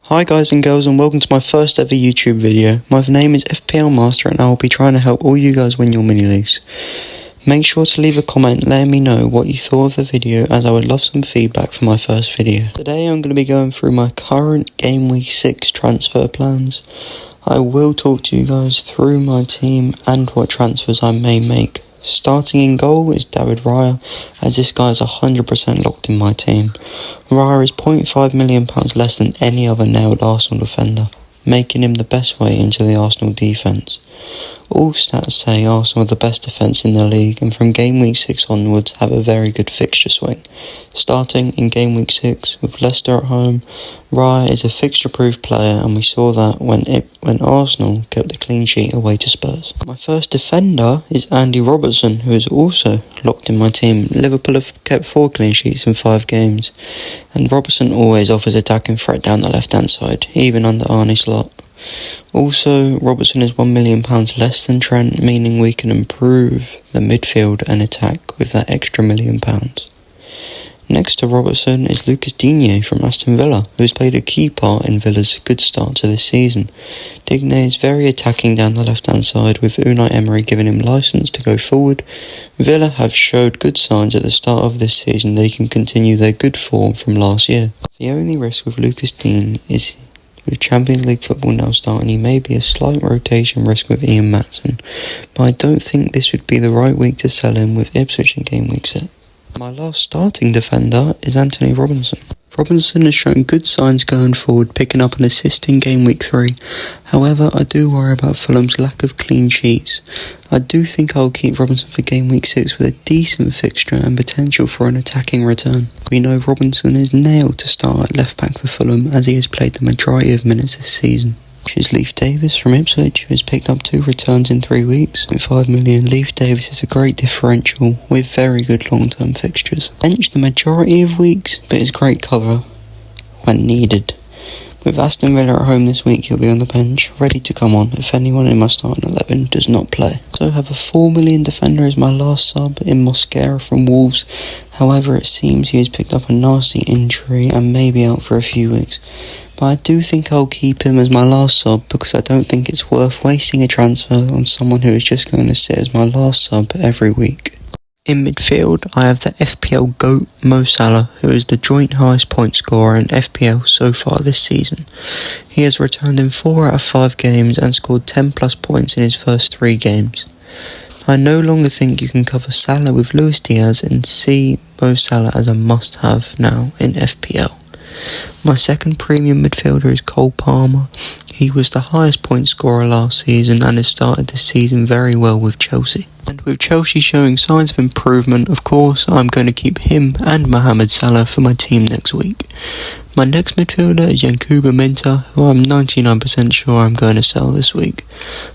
Hi guys and girls, and welcome to my first ever YouTube video. My name is FPL Master and I will be trying to help all you guys win your mini leagues. Make sure to leave a comment letting me know what you thought of the video, as I would love some feedback for my first video. Today I'm going to be going through my current Game Week 6 transfer plans. I will talk to you guys through my team and what transfers I may make. Starting in goal is David Raya, as this guy is 100% locked in my team. Raya is £0.5 million less than any other nailed Arsenal defender, making him the best way into the Arsenal defence. All stats say Arsenal are the best defence in the league, and from Game Week 6 onwards have a very good fixture swing. Starting in Game Week 6 with Leicester at home, Raya is a fixture-proof player, and we saw that when Arsenal kept a clean sheet away to Spurs. My first defender is Andy Robertson, who is also locked in my team. Liverpool have kept 4 clean sheets in 5 games, and Robertson always offers attacking threat down the left-hand side, even under Arne Slot. Also, Robertson is £1 million less than Trent, meaning we can improve the midfield and attack with that extra £1 million. Next to Robertson is Lucas Digne from Aston Villa, who has played a key part in Villa's good start to this season. Digne is very attacking down the left-hand side, with Unai Emery giving him licence to go forward. Villa have showed good signs at the start of this season they can continue their good form from last year. The only risk with Lucas Digne is, with Champions League football now starting, he may be a slight rotation risk with Ian Maatsen, but I don't think this would be the right week to sell him with Ipswich in Game Week 6. My last starting defender is Anthony Robinson. Robinson has shown good signs going forward, picking up an assist in Game Week 3. However, I do worry about Fulham's lack of clean sheets. I do think I'll keep Robinson for Game Week 6 with a decent fixture and potential for an attacking return. We know Robinson is nailed to start at left back for Fulham, as he has played the majority of minutes this season. Is Leif Davis from Ipswich, who has picked up 2 returns in 3 weeks. With £5 million, Leif Davis is a great differential with very good long-term fixtures. Benched the majority of weeks, but is great cover when needed. With Aston Villa at home this week, he'll be on the bench, ready to come on if anyone in my starting 11 does not play. So I have a £4 million defender as my last sub in Mosquera from Wolves. However, it seems he has picked up a nasty injury and may be out for a few weeks. But I do think I'll keep him as my last sub, because I don't think it's worth wasting a transfer on someone who is just going to sit as my last sub every week. In midfield, I have the FPL GOAT Mo Salah, who is the joint highest point scorer in FPL so far this season. He has returned in 4 out of 5 games and scored 10 plus points in his first 3 games. I no longer think you can cover Salah with Luis Diaz and see Mo Salah as a must-have now in FPL. My second premium midfielder is Cole Palmer. He was the highest point scorer last season and has started this season very well with Chelsea. And with Chelsea showing signs of improvement, of course, I'm going to keep him and Mohamed Salah for my team next week. My next midfielder is Yankuba Minta, who I'm 99% sure I'm going to sell this week.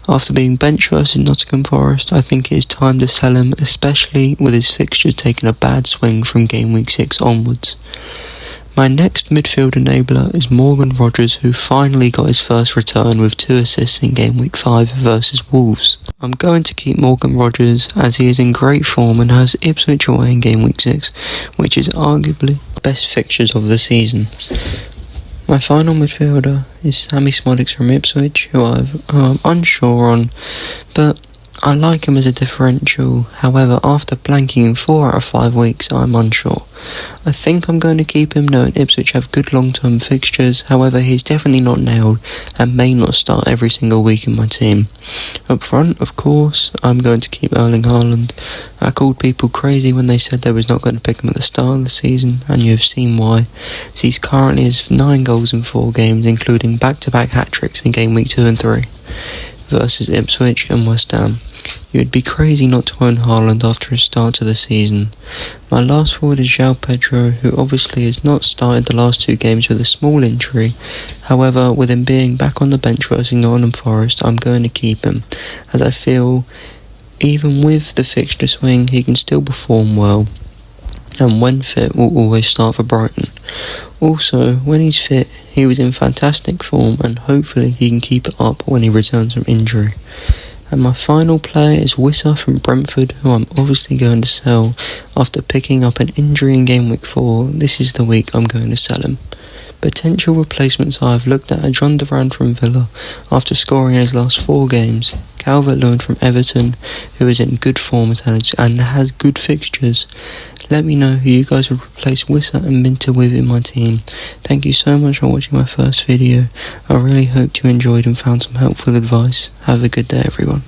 After being benched versus Nottingham Forest, I think it is time to sell him, especially with his fixtures taking a bad swing from Game Week 6 onwards. My next midfield enabler is Morgan Rogers, who finally got his first return with 2 assists in Game Week 5 versus Wolves. I'm going to keep Morgan Rogers as he is in great form and has Ipswich away in Game Week 6, which is arguably the best fixtures of the season. My final midfielder is Sammy Smodics from Ipswich, who I'm unsure on, but I like him as a differential. However, after blanking in 4 out of 5 weeks, I'm unsure. I think I'm going to keep him, knowing Ipswich have good long-term fixtures. However, he's definitely not nailed and may not start every single week in my team. Up front, of course, I'm going to keep Erling Haaland. I called people crazy when they said they was not going to pick him at the start of the season, and you have seen why. As he's currently has 9 goals in 4 games, including back-to-back hat-tricks in Game Week 2 and 3 versus Ipswich and West Ham. You would be crazy not to own Haaland after his start to the season. My last forward is João Pedro, who obviously has not started the last 2 games with a small injury. However, with him being back on the bench versus Nottingham Forest, I'm going to keep him, as I feel even with the fixture swing he can still perform well, and when fit will always start for Brighton. Also, when he's fit, he was in fantastic form, and hopefully he can keep it up when he returns from injury. And my final player is Wissa from Brentford, who I'm obviously going to sell after picking up an injury in Game Week 4. This is the week I'm going to sell him. Potential replacements I've looked at are John Duran from Villa after scoring in his last 4 games, Calvert-Lewin from Everton, who is in good form and has good fixtures. Let me know who you guys would replace Wissa and Minter with in my team. Thank you so much for watching my first video. I really hope you enjoyed and found some helpful advice. Have a good day, everyone.